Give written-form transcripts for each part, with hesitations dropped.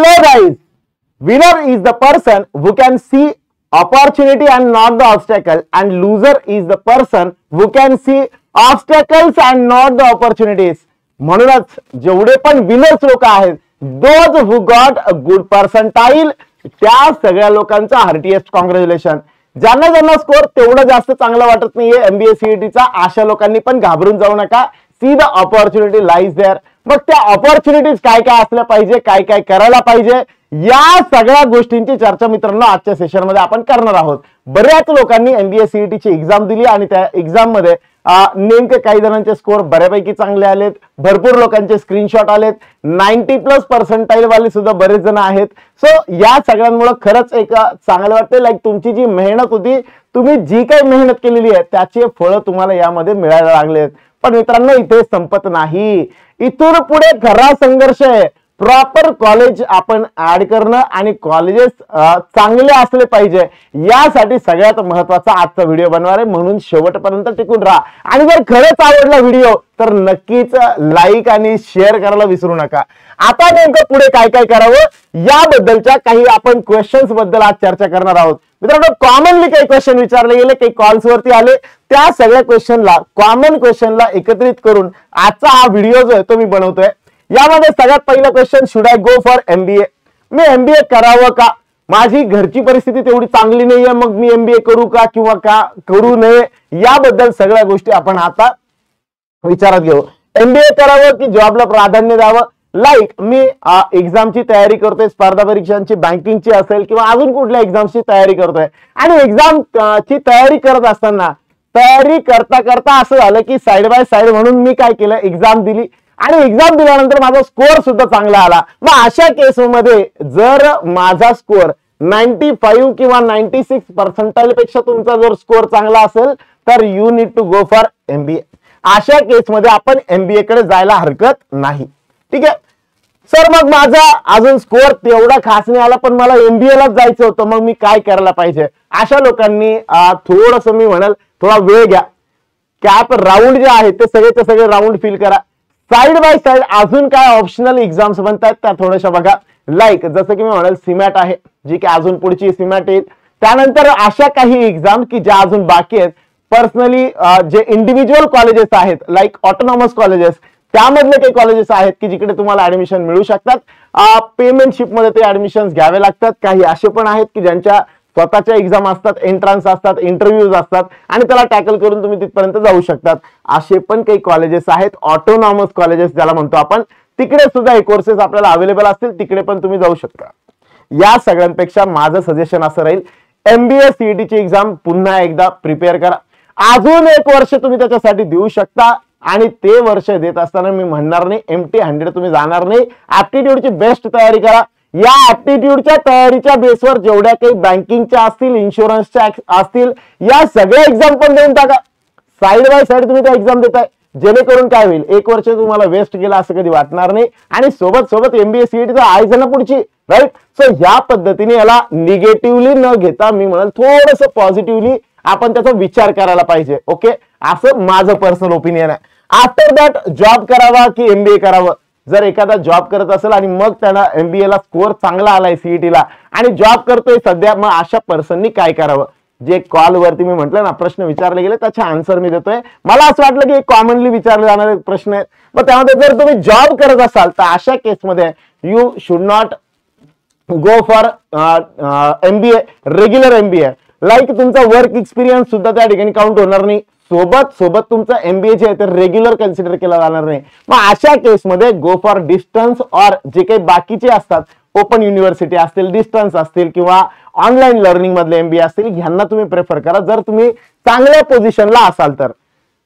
Hello guys, winner is the person who can see opportunity and not the obstacle, and loser is the person who can see obstacles and not the opportunities. म्हणूनच जेवढे पण winners लोक आहेत, those who got a good percentile, त्या सगळ्या लोकांचा heartiest congratulation. ज्यांना ज्यांना स्कोर तेवढं जास्त चांगला वाटत नाहीये एमबीए सीईटीचा, अशा लोकांनी पण घाबरून जाऊ नका. See the opportunity lies there. मग त्या ऑपॉर्च्युनिटीज काय काय असल्या पाहिजे, काय काय करायला पाहिजे, या सगळ्या गोष्टींची चर्चा मित्रांनो आजच्या सेशन मध्ये आपण करणार आहोत. बऱ्याच लोकांनी एमबीए सीईटीची एक्झाम दिली आणि त्या एक्झाम मध्ये नेमके काही जणांचे स्कोर बऱ्यापैकी चांगले आलेत, भरपूर लोकांचे स्क्रीनशॉट आलेत, 90+ पर्सेंटाईल वाले सुद्धा बरेच जण आहेत. सो या सगळ्यांमुळे खरंच एक चांगलं वाटतं, लाईक तुमची जी मेहनत होती, तुम्ही जी काही मेहनत केलेली आहे त्याचे फळ तुम्हाला यामध्ये मिळायला लागलेत. पण मित्रांनो इथे संपत नाही, इथून पुढे खरा संघर्ष आहे. प्रॉपर कॉलेज आपण ऍड करणं आणि कॉलेजेस चांगले असले पाहिजे, यासाठी सगळ्यात महत्वाचा आजचा व्हिडिओ बनवणार आहे. म्हणून शेवटपर्यंत टिकून राहा आणि जर खरंच आवडला व्हिडिओ तर नक्कीच लाईक आणि शेअर करायला विसरू नका. आता नेमकं पुढे काय काय करावं याबद्दलच्या काही आपण क्वेश्चन्स बद्दल आज चर्चा करणार आहोत. मित्रांनो कॉमनली काही क्वेश्चन विचारले गेले, काही कॉल्स वरती आले, त्या सगळ्या क्वेश्चनला कॉमन क्वेश्चनला एकत्रित करून आजचा हा व्हिडिओ जो आहे तो मी बनवतोय. यामध्ये सगळ्यात पहिला question, should I go for MBA? Me MBA करावं का? माझी घरची परिस्थिती तेवढी चांगली नाहीये, मग मी एमबीए करू का किंवा का करू नये, याबद्दल सगळ्या गोष्टी आपण आता विचारात घेऊ. एमबीए करावं की जॉबला प्राधान्य द्यावं? लाईक मी एक्झामची तयारी करतोय, स्पर्धा परीक्षांची, बँकिंगची असेल किंवा अजून कुठल्या एक्झामची तयारी करतोय, आणि एक्झाम ची तयारी करत असताना तयारी करता करता असं झालं की साइड बाय साइड म्हणून मी काय केलं, एक्झाम दिली आणि एक्झाम दिल्यानंतर माझा स्कोअर सुद्धा चांगला आला. मग अशा केसमध्ये जर माझा स्कोअर 95 किंवा 96 पर्सेंटाईल पेक्षा तुमचा जर स्कोअर चांगला असेल तर you need to go for MBA. अशा केसमध्ये आपण एमबीए कडे जायला हरकत नाही. ठीक आहे सर, मग माझा अजून स्कोअर तेवढा खास नाही आला पण मला एमबीए लाच जायचं होतं, मग मी काय करायला पाहिजे? अशा लोकांनी थोडस मी म्हणाल थोडा वेळ घ्या. कॅप राऊंड जे आहेत ते सगळेचे सगळे राऊंड फिल करा. साइड बाय साइड अजून काय ऑप्शनल एक्झाम्स बनतात त्या थोड्याशा बघा. लाईक जसं की मी म्हणाल सिमॅट आहे, जी की अजून पुढची सिमॅट येईल. त्यानंतर अशा काही एक्झाम की ज्या अजून बाकी आहेत. पर्सनली जे इंडिव्हिज्युअल कॉलेजेस आहेत, लाईक ऑटोनॉमस कॉलेजेस, त्यामधले काही कॉलेजेस आहेत की जिकडे तुम्हाला ऍडमिशन मिळू शकतात. पेमेंटशिप मध्ये ते ऍडमिशन घ्यावे लागतात. काही असे पण आहेत की ज्यांच्या स्वतःच्या एक्झाम असतात, एंट्रन्स असतात, इंटरव्ह्यूज असतात आणि त्याला टॅकल करून तुम्ही तिथपर्यंत जाऊ शकतात. असे पण काही कॉलेजेस आहेत, ऑटोनॉमस कॉलेजेस ज्याला म्हणतो आपण, तिकडे सुद्धा हे कोर्सेस आपल्याला अवेलेबल असतील, तिकडे पण तुम्ही जाऊ शकता. या सगळ्यांपेक्षा माझं सजेशन असं राहील, एमबीए सीईटीची एक्झाम पुन्हा एकदा प्रिपेअर करा. अजून 1 वर्ष तुम्ही त्याच्यासाठी देऊ शकता आणि ते वर्ष देत असताना मी म्हणणार नाही एम्प्टी हँडेड तुम्ही जाणार नाही. ऍप्टिट्यूडची बेस्ट तयारी करा. या ऍप्टिट्यूडच्या तयारीच्या बेसवर जेवढ्या काही बँकिंगच्या असतील, इन्शुरन्सच्या असतील, या सगळ्या एक्झाम पण देऊन टाका. साइड बाय साइड तुम्ही त्या एक्झाम देताय, जेणेकरून काय होईल, 1 वर्ष तुम्हाला वेस्ट गेला असं कधी वाटणार नाही आणि सोबत सोबत एमबीए सीईटीचा आहेच ना पुढची, राईट? सो ह्या पद्धतीने याला निगेटिव्हली न घेता मी म्हणाल थोडस पॉझिटिव्हली आपण त्याचा विचार करायला पाहिजे. ओके, असं माझं पर्सनल ओपिनियन आहे. आफ्टर दॅट जॉब करावा की एमबीए करावं? जर एखादा जॉब करत असेल आणि मग त्याला एमबीए ला स्कोअर चांगला आलाय सीईटीला आणि जॉब करतोय सध्या, मग अशा पर्सननी काय करावं? जे कॉल वरती मी म्हटलं ना प्रश्न विचारले गेले त्याचे आन्सर मी देतोय. मला असं वाटलं की कॉमनली विचारले जाणारे प्रश्न आहेत. मग त्यामध्ये जर तुम्ही जॉब करत असाल तर अशा केसमध्ये you should not go for MBA, regular MBA. Like तुमचा वर्क एक्सपिरियन्स सुद्धा त्या ठिकाणी काउंट होणार नाही. सोबत सोबत तुमचा एमबीए जे आहे ते रेग्युलर कन्सिडर केला जाणार नाही. मग अशा केसमध्ये गो फॉर डिस्टन्स ऑर जे काही बाकीचे असतात, ओपन युनिव्हर्सिटी असतील, डिस्टन्स असतील किंवा ऑनलाईन लर्निंग मधले एमबीए असतील, ह्यांना तुम्ही प्रेफर करा जर तुम्ही चांगल्या पोझिशनला असाल तर.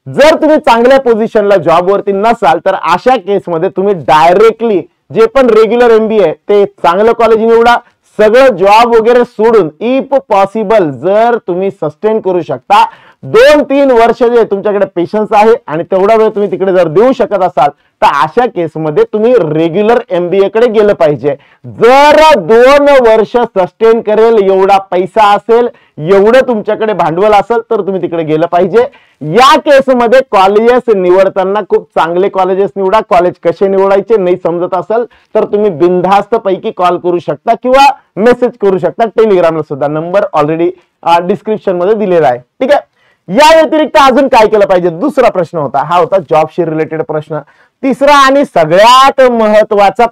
जर तुम्ही चांगल्या पोझिशनला जॉबवरती नसाल तर अशा केसमध्ये तुम्ही डायरेक्टली जे पण रेग्युलर एमबीए ते चांगलं कॉलेज निवडा. सगळं जॉब वगैरे सोडून इफ पॉसिबल जर तुम्ही सस्टेन करू शकता, 2-3 वर्ष जे तुमच्याकडे पेशन्स आहे आणि तेवढा वेळ तुम्ही तिकडे जर देऊ शकत असाल तर अशा केसमध्ये तुम्ही रेग्युलर MBA कडे गेलं पाहिजे. जर 2 वर्ष सस्टेन करेल एवढा पैसा असेल, एवढं तुमच्याकडे भांडवल असेल तर तुम्ही तिकडे गेलं पाहिजे. या केसमध्ये कॉलेजेस निवडताना खूप चांगले कॉलेजेस निवडा. कॉलेज कसे निवडायचे नाही समजत असेल तर तुम्ही बिनधास्त पैकी कॉल करू शकता किंवा मेसेज करू शकता. टेलिग्रामला सुद्धा नंबर ऑलरेडी डिस्क्रिप्शन मध्ये दिलेला आहे. ठीक आहे. या व्यतिरिक्त अजून काय केलं पाहिजे? दुसरा प्रश्न होता, हा होता जॉबशी रिलेटेड प्रश्न. तिसरा आणि सगळ्यात महत्वाचा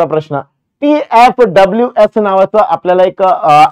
प्रश्न, TFWS नावाचं आपल्याला एक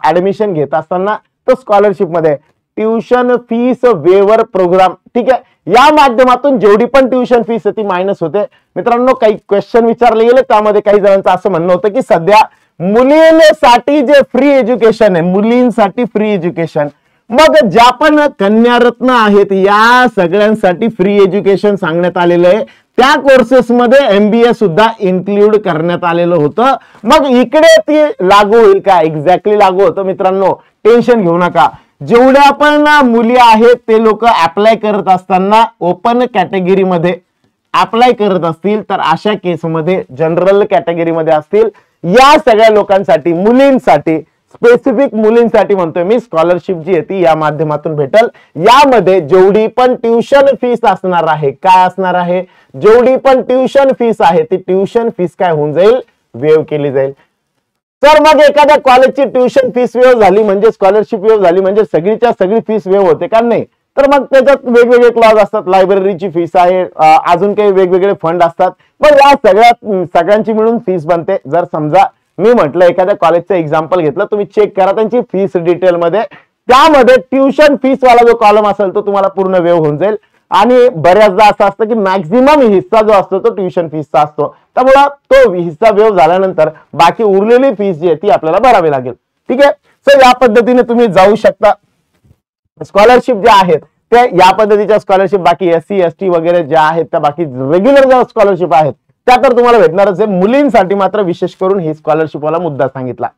ऍडमिशन घेत असताना तो स्कॉलरशिप मध्ये ट्युशन फीस वेवर प्रोग्राम. ठीक आहे. या माध्यमातून जेवढी पण ट्युशन फीस ती मायनस होते. मित्रांनो, काही क्वेश्चन विचारले गेले, त्यामध्ये काही जणांचं असं म्हणणं होतं की सध्या मुलींसाठी जे फ्री एज्युकेशन आहे, मुलींसाठी फ्री एज्युकेशन, मग ज्या पण कन्यारत्न आहेत या सगळ्यांसाठी फ्री एज्युकेशन सांगण्यात आलेलं आहे. त्या कोर्सेस मध्ये MBA सुद्धा इन्क्लूड करण्यात आलेलं होतं. मग इकडे ती लागू होईल का? एक्झॅक्टली लागू होतं. मित्रांनो, टेन्शन घेऊ नका. जेवढ्या पण मुली आहेत ते लोक अप्लाय करत असताना ओपन कॅटेगरीमध्ये अप्लाय करत असतील तर अशा केसमध्ये जनरल कॅटेगरीमध्ये असतील या सगळ्या लोकांसाठी, मुलींसाठी, स्पेसिफिक मुलींसाठी म्हणतोय मी, स्कॉलरशिप जी आहे ती या माध्यमातून भेटल. यामध्ये जेवढी पण ट्युशन फीस असणार आहे, काय असणार आहे? जेवढी पण ट्युशन फीस आहे ती ट्युशन फीस काय होऊन जाईल? वेव केली जाईल. तर मग एखाद्या कॉलेजची ट्युशन फीस वेव झाली म्हणजे स्कॉलरशिप वेव झाली म्हणजे सगळीच्या सगळी फीस वेव होते का? नाही. तर मग त्याच्यात वेगवेगळे क्लॉज असतात. लायब्ररीची फीस आहे, अजून काही वेगवेगळे फंड असतात. मग या सगळ्यांची मिळून फीस बनते. जर समजा मी म्हटलं एखाद्या कॉलेजचं एक्झाम्पल घेतलं, तुम्ही चेक करा त्यांची फीस डिटेल मध्ये, त्यामध्ये ट्युशन फीस वाला जो कॉलम असेल तो तुम्हाला पूर्ण वेव होऊन जाईल. आणि बऱ्याचदा असं असतं की मॅक्झिमम हिस्सा जो असतो तो ट्युशन फीसचा असतो. त्यामुळे तो हिस्सा वेव झाल्यानंतर बाकी उरलेली फीस जी आहे ती आपल्याला भरावी लागेल. ठीक आहे. सो या पद्धतीने तुम्ही जाऊ शकता. स्कॉलरशिप ज्या आहेत त्या या पद्धतीच्या स्कॉलरशिप बाकी SC ST वगैरे ज्या आहेत त्या बाकी रेग्युलर ज्या स्कॉलरशिप आहेत त्या तर तुम्हाला भेटणारच आहे. मुलींसाठी मात्र विशेष करून ही स्कॉलरशिप वाला मुद्दा सांगितला.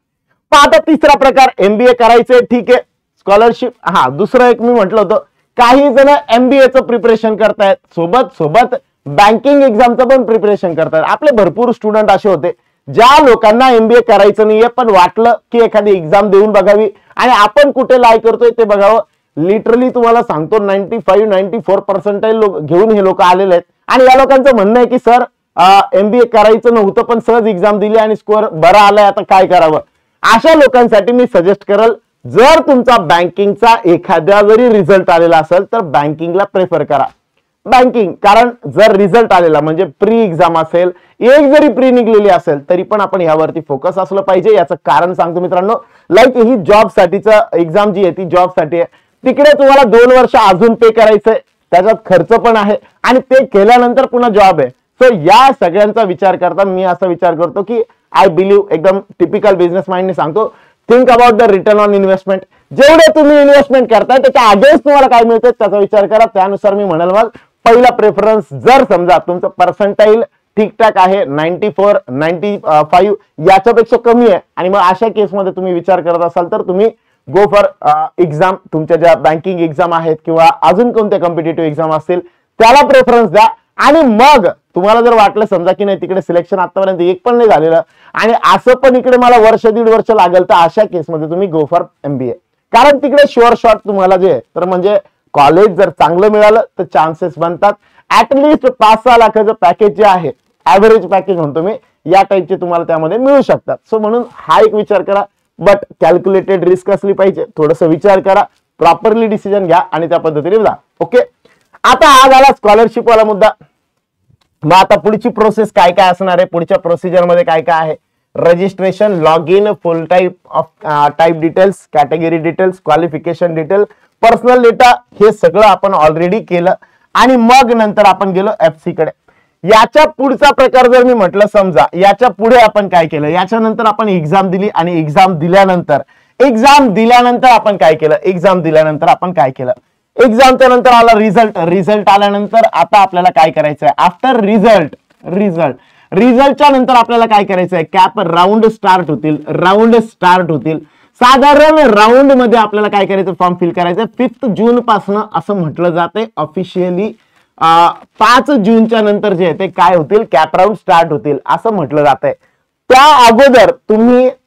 आता तिसरा प्रकार, MBA करायचंय, ठीक आहे, स्कॉलरशिप. हा, दुसरं एक मी म्हटलं होतं, काही जण MBAचं प्रिपरेशन करतायत, सोबत बँकिंग एक्झामचं पण प्रिपरेशन करतायत. आपले भरपूर स्टुडंट असे होते ज्या लोकांना MBA करायचं नाहीये पण वाटलं की एखादी एक्झाम देऊन बघावी आणि आपण कुठे लाय करतोय ते बघावं. लिटरली तुम्हाला सांगतो 95-94% घेऊन हे लोक आलेले आहेत. आणि या लोकांचं म्हणणं आहे की सर MBA करायचं नव्हतं पण सहज एक्झाम दिली आणि स्कोअर बरा आलाय, आता काय करावं? अशा लोकांसाठी मी सजेस्ट करेल, जर तुमचा बँकिंगचा एखाद्या जरी रिझल्ट आलेला असेल तर बँकिंगला प्रेफर करा. बँकिंग, कारण जर रिझल्ट आलेला म्हणजे प्री एक्झाम असेल, एक जरी प्री निघलेली असेल तरी पण आपण यावरती फोकस असलं पाहिजे. याचं कारण सांगतो मित्रांनो, लाईक ही जॉब साठीचा एक्झाम जी आहे ती जॉब साठी आहे. तिकडे तुम्हाला 2 वर्ष अजून पे करायचंय, त्याच्यात खर्च पण आहे आणि ते केल्यानंतर पुन्हा जॉब आहे. सो या सगळ्यांचा विचार करता मी असा विचार करतो की आय बिलीव्ह, एकदम टिपिकल बिझनेस माइंडने सांगतो, think about the return on investment. जेवढे तुम्ही इन्व्हेस्टमेंट करताय त्याच्या अगेन्स्ट तुम्हाला काय मिळतं त्याचा विचार करा. त्यानुसार मी म्हणाल मग पहिला प्रेफरन्स, जर समजा तुमचं पर्सेंटाईल ठीकठाक आहे 94, 95 याच्यापेक्षा कमी आहे आणि मग अशा केसमध्ये तुम्ही विचार करत असाल तर तुम्ही गो फॉर एक्झाम. तुमच्या ज्या बँकिंग एक्झाम आहेत किंवा अजून कोणत्या कॉम्पिटेटिव्ह एक्झाम असतील त्याला प्रेफरन्स द्या. आणि मग तुम्हाला जर वाटलं समजा की नाही तिकडे सिलेक्शन आतापर्यंत एक पण नाही झालेलं आणि असं पण इकडे मला 1-1.5 वर्ष लागेल, तर अशा केसमध्ये तुम्ही गो फॉर MBA. कारण तिकडे शुअर शॉट तुम्हाला जे तर म्हणजे कॉलेज जर चांगलं मिळालं तर चान्सेस बनतात. ऍटलिस्ट 5-6 लाखाचं पॅकेज जे आहे, ऍव्हरेज पॅकेज म्हणतो मी, या टाईपचे तुम्हाला त्यामध्ये मिळू शकतात. सो म्हणून हा एक विचार करा, बट कॅल्क्युलेटेड रिस्क असली पाहिजे. थोडंसं विचार करा, प्रॉपरली डिसिजन घ्या आणि त्या पद्धतीने जा. ओके, आता हा झाला स्कॉलरशिप वाला मुद्दा. मग आता पुढची प्रोसेस काय काय असणार आहे, पुढच्या प्रोसिजर मध्ये काय काय आहे? Registration, log in, full type details, category details, qualification detail, personal data, हे सगळं आपण ऑलरेडी केलं. आणि मग नंतर आपण गेलो FC कडे. याच्या पुढचा प्रकार जर मी म्हटलं, समजा याच्या पुढे आपण काय केलं, याच्यानंतर आपण एक्झाम दिली आणि एक्झाम दिल्यानंतर आपण काय केलं, एक्झामच्या नंतर आला रिझल्ट आल्यानंतर आता आपल्याला काय करायचंय, आफ्टर रिझल्टच्या नंतर आपल्याला काय करायचंय, कॅप राऊंड स्टार्ट होतील. साधारण राऊंड मध्ये आपल्याला काय करायचं, फॉर्म फिल करायचं 5 जून पासून असं म्हटलं जाते ऑफिशियली. 5 जूनच्या नंतर जे आहे ते काय होतील, कॅप राऊंड स्टार्ट होतील असं म्हटलं जात आहे. त्या अगोदर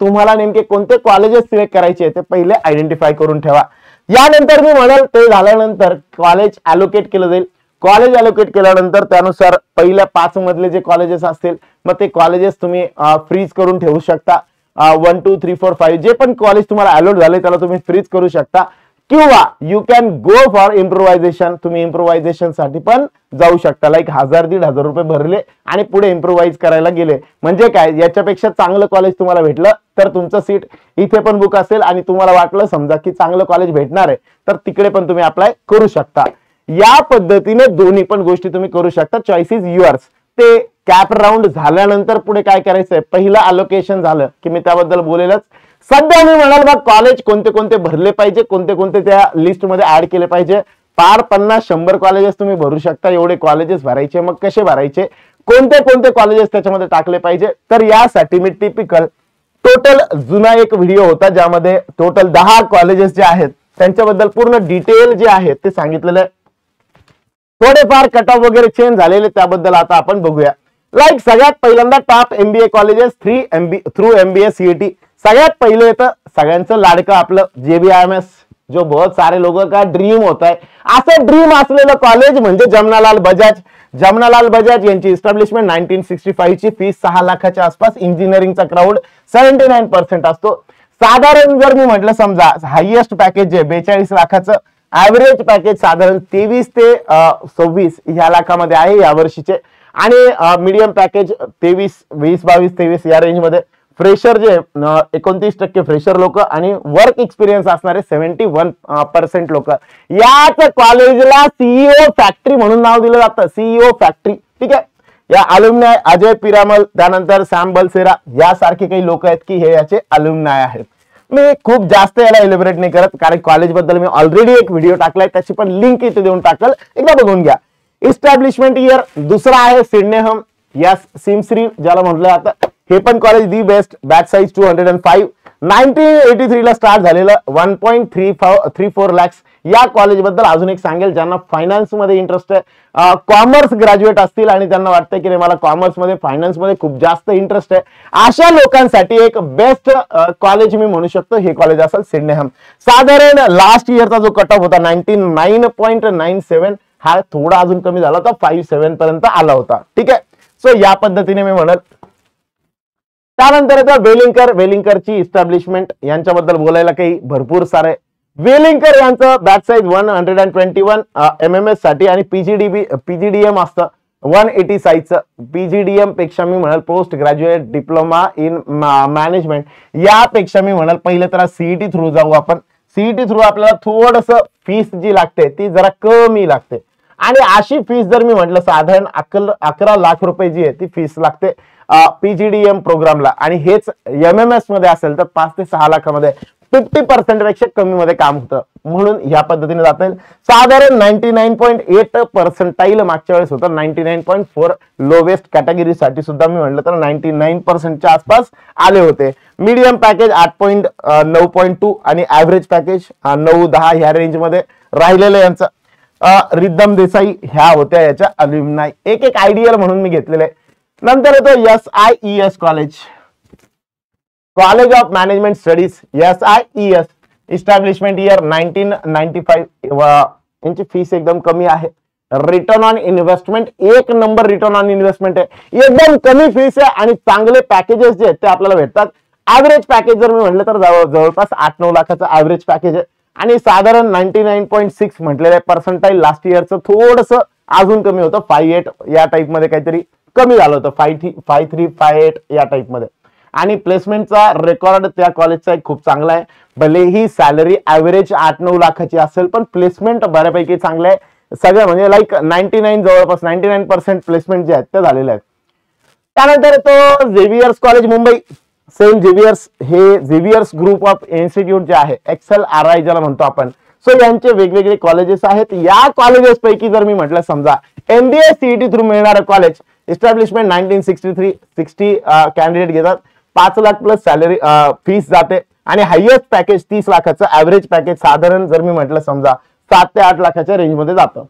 तुम्हाला नेमके कोणते कॉलेजेस सिलेक्ट करायचे ते पहिले आयडेंटिफाय करून ठेवा. यानंतर मी म्हणाल ते झाल्यानंतर कॉलेज अलोकेट केलं जाईल. कॉलेज अलोकेट केल्यानंतर त्यानुसार पहिल्या 5 मधले जे कॉलेजेस असतील मग ते कॉलेजेस तुम्ही फ्रीज करून ठेवू शकता. 1 2 3 4 5 जे पण कॉलेज तुम्हाला अलॉट झाले त्याला तुम्ही फ्रीज करू शकता, किंवा you can go for improvisation. तुम्ही इम्प्रोव्हायझेशन साठी पण जाऊ शकता. लाईक 1000-1500 रुपये भरले आणि पुढे इम्प्रोव्हाइज करायला गेले. म्हणजे काय, याच्यापेक्षा चांगलं कॉलेज तुम्हाला भेटलं तर तुमचं सीट इथे पण बुक असेल आणि तुम्हाला वाटलं समजा की चांगलं कॉलेज भेटणार आहे तर तिकडे पण तुम्ही अप्लाय करू शकता. या पद्धतीने दोन्ही पण गोष्टी तुम्ही करू शकता. Choice is yours. ते कॅप राऊंड झाल्यानंतर पुढे काय करायचंय, पहिलं अलोकेशन झालं की मी त्याबद्दल बोलेलच. सध्या मी म्हणाल बघ कॉलेज कोणते कोणते भरले पाहिजे, कोणते कोणते त्या लिस्ट मध्ये ऍड केले पाहिजे. पार 50-100 कॉलेजेस तुम्ही भरू शकता. एवढे कॉलेजेस भरायचे, मग कसे भरायचे, कोणते कोणते कॉलेजेस त्याच्यामध्ये टाकले पाहिजे. तर यासाठी मी टिपिकल टोटल जुना एक व्हिडिओ होता ज्यामध्ये टोटल 10 कॉलेजेस जे आहेत त्यांच्याबद्दल पूर्ण डिटेल जे आहेत ते सांगितलेलं आहे. थोडेफार कट ऑफ वगैरे चेंज झालेले त्याबद्दल आता आपण बघूया. लाईक सगळ्यात पहिल्यांदा top MBA colleges through MBA CET. सगळ्यात पहिले येतं सगळ्यांचं लाडकं आपलं JBIMS, जो बहुत सारे लोगों का ड्रीम होता है. असं ड्रीम असलेलं कॉलेज म्हणजे जमनालाल बजाज. जमनालाल बजाज यांची इस्टॅब्लिशमेंट 1965 ची, फीस 6 लाखाच्या आसपास. इंजिनिअरिंगचा क्राऊड 79% असतो. साधारण जर मी म्हटलं समजा हायएस्ट पॅकेज जे 42 लाखाचं, ऍव्हरेज पॅकेज साधारण 23 ते 26 ह्या लाखामध्ये आहे या वर्षीचे, आणि मीडियम पॅकेज 23, 20, 22, 23 या रेंज मध्ये. फ्रेशर जे 29% फ्रेशर लोक आणि वर्क एक्सपिरियन्स असणारे 71% लोक. याच कॉलेजला सीईओ फॅक्टरी म्हणून नाव दिलं जातं. सीईओ फॅक्टरी, ठीक आहे. या अल्युमनाय अजय पिरामल, त्यानंतर सॅम बलसेरा यासारखे काही लोक आहेत की हे याचे अल्युमनाय आहेत. मी खूप जास्त याला एलिब्रेट नाही करत कारण कॉलेज बद्दल मी ऑलरेडी एक व्हिडिओ टाकलाय, त्याची पण लिंक इथे देऊन टाकल, एकदा बघून घ्या. इस्टॅब्लिशमेंट इयर दुसरा आहे सिडनेहम, यस सिमश्री ज्याला म्हटलं जातं. हे पण college the best, batch size 205. 1983 ला स्टार्ट झालेलं, 1.34 लॅक्स. या कॉलेज बद्दल अजून एक सांगेल, ज्यांना फायनान्स मध्ये इंटरेस्ट आहे, कॉमर्स ग्रॅज्युएट असतील आणि त्यांना वाटतं की मला कॉमर्स मध्ये फायनान्स मध्ये खूप जास्त इंटरेस्ट आहे, अशा लोकांसाठी एक बेस्ट कॉलेज मी म्हणू शकतो हे कॉलेज असेल सिडनेहम. साधारण लास्ट इयरचा जो कट ऑफ होता 99.97, हा थोडा अजून कमी झाला होता, 57 पर्यंत आला होता, ठीक आहे. सो या पद्धतीने मी म्हणत. त्यानंतर येतं वेलिंगकरची इस्टॅब्लिशमेंट. यांच्याबद्दल बोलायला काही भरपूर सारे. वेलिंगकर यांचं बॅच साईज 121 MMS साठी, आणि PGDM असतं 180 साईजचं. PGDM पेक्षा मी म्हणाल post graduate diploma in management, यापेक्षा मी म्हणाल पहिले तर सीईटी थ्रू जाऊ आपण. सीईटी थ्रू आपल्याला थोडस फीस जी लागते ती जरा कमी लागते, आणि अशी फीस जर मी म्हटलं साधारण 11 लाख रुपये जी आहे ती फीस लागते PGDM प्रोग्रामला, आणि हेच MMS मध्ये असेल तर 5 ते 6 लाखामध्ये 50% पेक्षा कमी मध्ये काम होतं. म्हणून ह्या पद्धतीने जाता येईल. साधारण 99.8% मागच्या वेळेस होतं, 99.4 लोवेस्ट कॅटेगरीसाठी सुद्धा मी म्हटलं तर 99% आसपास आले होते. मीडियम पॅकेज 9.2 आणि ऍव्हरेज पॅकेज 9-10 ह्या रेंज मध्ये राहिलेलं यांचं. रिद्धम देसाई ह्या होत्या याच्या अल्युमनाय. एक आयडियल म्हणून मी घेतलेलं आहे. नंतर येतो SIES college, college of management studies, SIES. Establishment year 1995. यांची फीस एकदम कमी आहे. रिटर्न ऑन इन्व्हेस्टमेंट एक नंबर रिटर्न ऑन इन्व्हेस्टमेंट आहे, एकदम कमी फीस आहे आणि चांगले पॅकेजेस जे आहेत ते आपल्याला भेटतात. ऍव्हरेज पॅकेज जर मी म्हटलं तर जवळपास 8-9 लाखाचं ऍव्हरेज पॅकेज आहे, आणि साधारण 99.6 म्हटलेलं आहे पर्सेंटाईल. लास्ट इयरचं थोडस अजून कमी होतं, 58 या टाईप मध्ये काहीतरी कमी झालं होतं, 53, 58 या टाईप मध्ये. आणि प्लेसमेंटचा रेकॉर्ड त्या कॉलेजचा एक खूप चांगला आहे. भले ही सॅलरी ऍव्हरेज 8-9 लाखाची असेल पण प्लेसमेंट बऱ्यापैकी चांगलं आहे. सगळं म्हणजे लाईक 99 जवळपास 99% प्लेसमेंट जे आहेत ते झालेले आहेत. त्यानंतर तो Xavier's college Mumbai, saint Xavier's. हे झेवियर्स ग्रुप ऑफ इन्स्टिट्यूट जे आहे, XLRI ज्याला म्हणतो आपण. सो यांचे वेगवेगळे कॉलेजेस आहेत. या कॉलेजेस पैकी जर मी म्हटलं समजा MBA CET थ्रू मिळणारं कॉलेज, इस्टॅब्लिशमेंट 1963, 60 कॅन्डिडेट घेतात. 5 लाख प्लस सॅलरी फीस जाते आणि हायएस्ट पॅकेज 30 लाखाचं, ऍव्हरेज पॅकेज साधारण जर मी म्हटलं समजा 7 ते 8 लाखाच्या रेंजमध्ये जातं.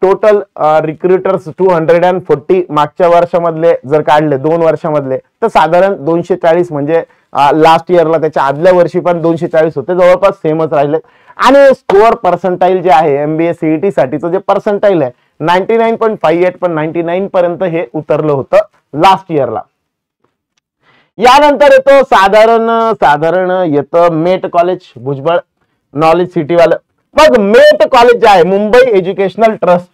टोटल रिक्रुटर्स 240 मागच्या वर्षामधले जर काढले 2 वर्षामधले तर साधारण 240, म्हणजे लास्ट इयरला त्याच्या आदल्या वर्षी पण 240 होते, जवळपास सेमच राहिले. आणि स्कोअर पर्सेंटाईल जे आहे MBA CET साठीचं जे पर्सेंटाईल आहे 99.58, पण 99 पर्यंत हे उतरलं होतं लास्ट इयरला. यानंतर येतो साधारण येतं मेट कॉलेज, भुजबळ नॉलेज सिटी वालं. मग मेट कॉलेज जे आहे Mumbai educational trust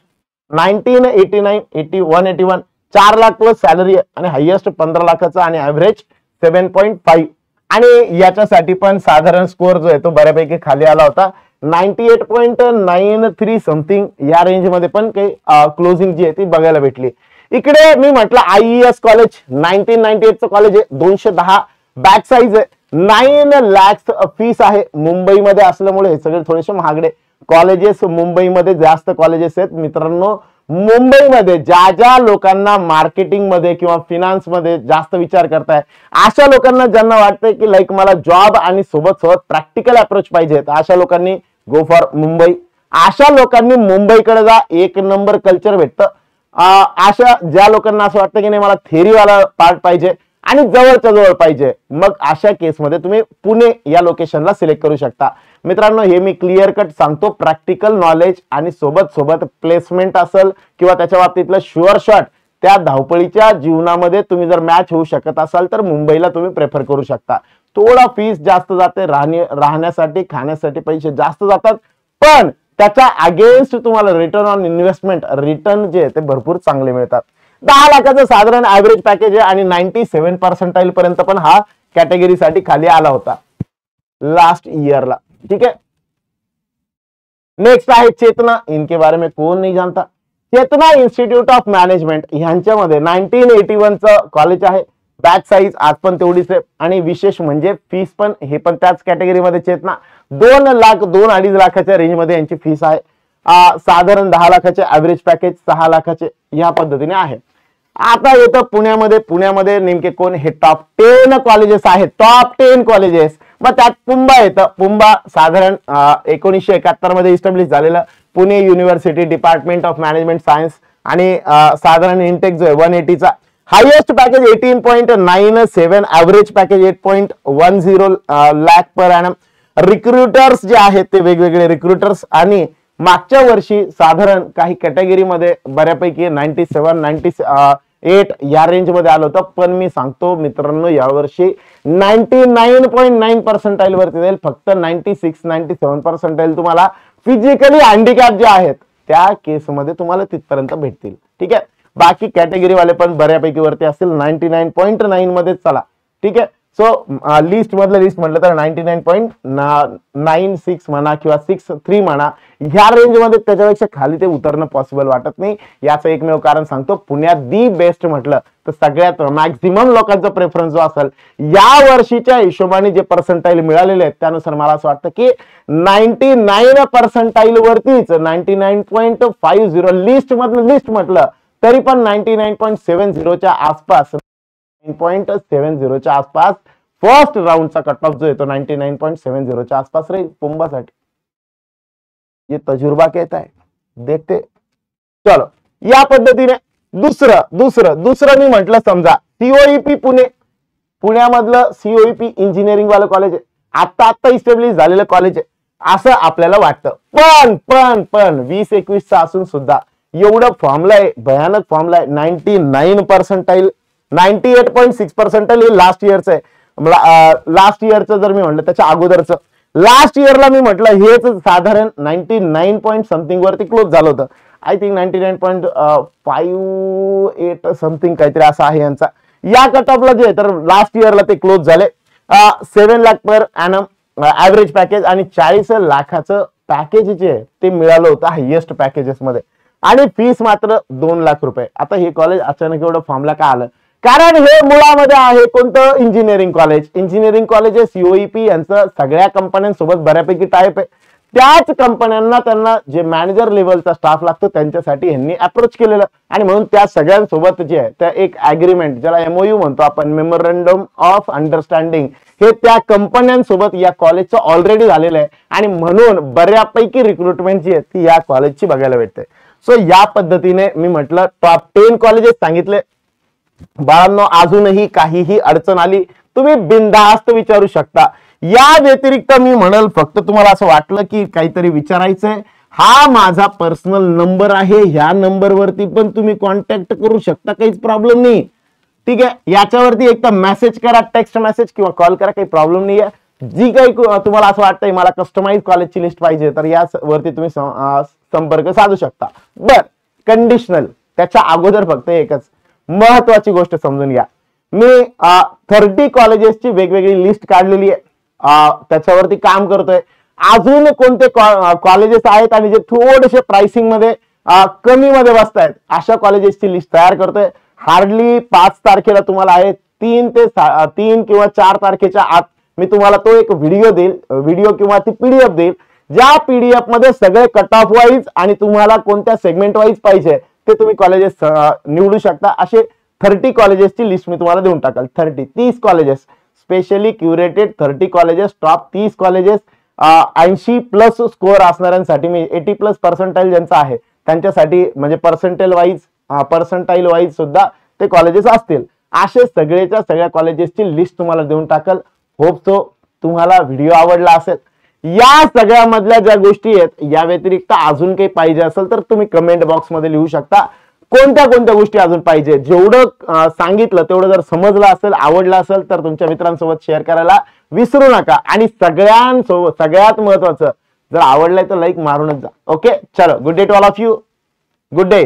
1989-81 4 lakh plus salary आणि हायएस्ट 15 लाखाचा आणि ऍव्हरेज 7.5. आणि याच्यासाठी पण साधारण स्कोअर जो आहे तो बऱ्यापैकी खाली आला होता 98.93 समथिंग, या रेंज मध्ये पण काही क्लोजिंग जी आहे ती बघायला भेटली. इकडे मी म्हटलं IES कॉलेज 1998 चं कॉलेज आहे, 210 बॅच साईज आहे, 9 लाख फीस आहे. मुंबईमध्ये असल्यामुळे हे सगळे थोडेसे महागडे कॉलेजेस, मुंबईमध्ये जास्त कॉलेजेस आहेत मित्रांनो. मुंबईमध्ये ज्या लोकांना मार्केटिंग मध्ये किंवा फिनान्स मध्ये जास्त विचार करताय, अशा लोकांना ज्यांना वाटतंय की लाईक मला जॉब आणि सोबत प्रॅक्टिकल अप्रोच पाहिजे, अशा लोकांनी गो फॉर मुंबई. अशा लोकांनी मुंबईकडे जा, 1 नंबर कल्चर भेटतं. अशा ज्या लोकांना असं वाटतं की नाही मला थेरीवाला पार्ट पाहिजे आणि जवळच्या जवळ पाहिजे, मग अशा केसमध्ये तुम्ही पुणे या लोकेशनला सिलेक्ट करू शकता. मित्रांनो हे मी क्लिअर कट सांगतो, प्रॅक्टिकल नॉलेज आणि सोबत प्लेसमेंट असेल किंवा त्याच्या बाबतीतलं शुअर शॉट, त्या धावपळीच्या जीवनामध्ये तुम्ही जर मॅच होऊ शकत असाल तर मुंबईला तुम्ही प्रेफर करू शकता. थोडा फीस जास्त जाते, राहण्यासाठी खाण्यासाठी पैसे जास्त जातात, पण त्याच्या अगेन्स्ट तुम्हाला रिटर्न ऑन इन्व्हेस्टमेंट, रिटर्न जे ते भरपूर चांगले मिळतात. 10 लाखाचं साधारण ऍव्हरेज पॅकेज आहे आणि 97 पर्सेंटाईल पर्यंत पण हा कॅटेगरीसाठी खाली आला होता लास्ट इयरला. ठीक है, नेक्स्ट आहे चेतना. इनके बारे में कौन नहीं जानता. चेतना इन्स्टिट्यूट ऑफ मॅनेजमेंट ह्यांच्यामध्ये 1981 चं कॉलेज आहे. बॅच साईज आज पण तेवढीच आहे आणि विशेष म्हणजे फीस पण हे पण त्याच कॅटेगरीमध्ये चेतना 2 लाख 2-2.5 लाखाच्या रेंजमध्ये यांची फीस आहे. साधारण 10 लाखाचे ऍव्हरेज पॅकेज 6 लाखाचे या पद्धतीने आहे. आता येतं पुण्यामध्ये नेमके कोण, हे टॉप 10 कॉलेजेस आहेत, टॉप 10 कॉलेजेस. मग त्यात पुंबा येतं. पुंबा साधारण 1971 मध्ये इस्टॅब्लिश झालेलं Pune university department of management science आणि साधारण इंटेक जो आहे 180 चा. Highest package 18.97, average package 8.10 lakh per annum. Recruiters जे आहेत ते वेगवेगळे रिक्रुटर्स आणि मागच्या वर्षी साधारण काही कॅटेगरीमध्ये बऱ्यापैकी 97-98 या रेंज मध्ये आलं होतं, पण मी सांगतो मित्रांनो यावर्षी 99.9 पर्सेंटाईल वरती जाईल. फक्त 96-97 पर्सेंटाईल तुम्हाला फिजिकली हँडिकॅप जे आहेत त्या केसमध्ये तुम्हाला तिथपर्यंत भेटतील. ठीक आहे, बाकी कॅटेगरी वाले पण बऱ्यापैकी वरती असतील 99.9 मध्ये चला. ठीक आहे, सो लिस्ट म्हटलं तर 99.96 म्हणा किंवा 63 म्हणा, ह्या रेंज मध्ये त्याच्यापेक्षा खाली ते उतरणं पॉसिबल वाटत नाही. याचं एकमेव कारण सांगतो, पुण्यात दी बेस्ट म्हटलं तर सगळ्यात मॅक्झिमम लोकांचा प्रेफरन्स जो असेल या वर्षीच्या हिशोबाने जे पर्सेंटाईल मिळालेले आहेत त्यानुसार मला असं वाटतं की 99 पर्सेंटाईल वरतीच 99.50 लिस्ट म्हटलं तरी पण 99.70 आसपास 9.70 आसपास फर्स्ट राउंडचा कट ऑफ जो येतो 99.70 आसपास राहील पुंबासाठी. ये तजुर्बा कहता है, देखते. चलो या पद्धतीने दुसरं मी म्हटलं समजा COEP पुण्यामधलं COEP इंजिनिअरिंग वालं कॉलेज आहे, आता इस्टॅब्लिश झालेलं कॉलेज आहे असं आपल्याला वाटतं. पण 20-21 असून सुद्धा एवढं फॉर्मला आहे, भयानक फॉर्मला आहे. 99 पर्सेंटाईल 98.6 पर्सेंटाईल हे लास्ट इयरचं आहे. लास्ट इयरचं जर मी म्हटलं त्याच्या अगोदरचं लास्ट इयरला मी म्हटलं हेच साधारण 99 पॉईंट समथिंग वरती क्लोज झालं होतं. आय थिंक 99.58 समथिंग काहीतरी असं आहे यांचा. या कट ऑफला जे तर लास्ट इयरला ते क्लोज झाले. 7 lakh per annum average package आणि 40 लाखाचं पॅकेज जे ते मिळालं होतं हायएस्ट पॅकेजेस मध्ये आणि फीस मात्र 2 लाख रुपये. आता हे कॉलेज अचानक एवढं फॉर्मला का आलं, कारण हे मुळामध्ये आहे कोणतं engineering college. Engineering college COEP यांचं सगळ्या कंपन्यांसोबत बऱ्यापैकी टाईप आहे. त्याच कंपन्यांना त्यांना जे मॅनेजर लेवलचा स्टाफ लागतो त्यांच्यासाठी यांनी अप्रोच केलेलं आणि म्हणून त्या सगळ्यांसोबत जे आहे त्या एक ॲग्रीमेंट ज्याला MOU म्हणतो आपण, मेमोरंडम ऑफ अंडरस्टँडिंग, हे त्या कंपन्यांसोबत या कॉलेजचं ऑलरेडी झालेलं आहे आणि म्हणून बऱ्यापैकी रिक्रुटमेंट जी आहे ती या कॉलेजची बघायला भेटते. सो या पद्धतीने मी म्हटलं टॉप 10 कॉलेजेस सांगितले. बाळांनो अजूनही काहीही अडचण आली तुम्ही बिनधास्त विचारू शकता. या व्यतिरिक्त मी म्हणल फक्त तुम्हाला असं वाटलं की काहीतरी विचारायचंय, हा माझा पर्सनल नंबर आहे, ह्या नंबरवरती पण तुम्ही कॉन्टॅक्ट करू शकता, काहीच प्रॉब्लेम नाही. ठीक आहे, याच्यावरती एक तर मेसेज करा, टेक्स्ट मेसेज किंवा कॉल करा, काही प्रॉब्लेम नाही आहे. जी काही तुम्हाला असं वाटतंय मला कस्टमाइज कॉलेजची लिस्ट पाहिजे तर यावरती तुम्ही संपर्क साधू शकता. बर, कंडिशनल त्याच्या अगोदर फक्त एकच महत्वाची गोष्ट समजून घ्या. मी 30 कॉलेजेसची वेगवेगळी लिस्ट काढलेली आहे, त्याच्यावरती काम करतोय. अजून कोणते कॉलेजेस आहेत आणि जे थोडेसे प्राइसिंग मध्ये कमी मध्ये बसतायत अशा कॉलेजेसची लिस्ट तयार करतोय. हार्डली 5 तारखेला तुम्हाला आहे 3 किंवा 4 तारखेच्या आत मी तुम्हाला तो एक व्हिडिओ देईल, व्हिडिओ किंवा ती PDF देईल, ज्या PDF मध्ये सगळे कट ऑफ वाईज आणि तुम्हाला कोणत्या सेगमेंट वाईज पाहिजे ते तुम्ही कॉलेजेस निवडू शकता. असे 30 कॉलेजेसची लिस्ट मी तुम्हाला देऊन टाकाल. 30 colleges specially curated 30 colleges, top 30 colleges, 80+ score असणाऱ्यांसाठी मी 80+ पर्सेंटाईल ज्यांचा आहे त्यांच्यासाठी म्हणजे पर्सेंटाईल वाईज सुद्धा ते कॉलेजेस असतील. असे सगळेच्या सगळ्या कॉलेजेसची लिस्ट तुम्हाला देऊन टाकल. होप सो तुम्हाला व्हिडिओ आवडला असेल. या सगळ्या मधल्या ज्या गोष्टी आहेत या व्यतिरिक्त अजून काही पाहिजे असेल तर तुम्ही कमेंट बॉक्स मध्ये लिहू शकता. कोणत्या कोणत्या गोष्टी अजून पाहिजे, जेवढं सांगितलं तेवढं जर समजलं असेल, आवडलं असेल तर तुमच्या मित्रांसोबत शेअर करायला विसरू नका. आणि सगळ्यात महत्वाचं जर आवडलंय तर लाईक मारूनच जा. ओके, चलो, good day to all of you. Good day.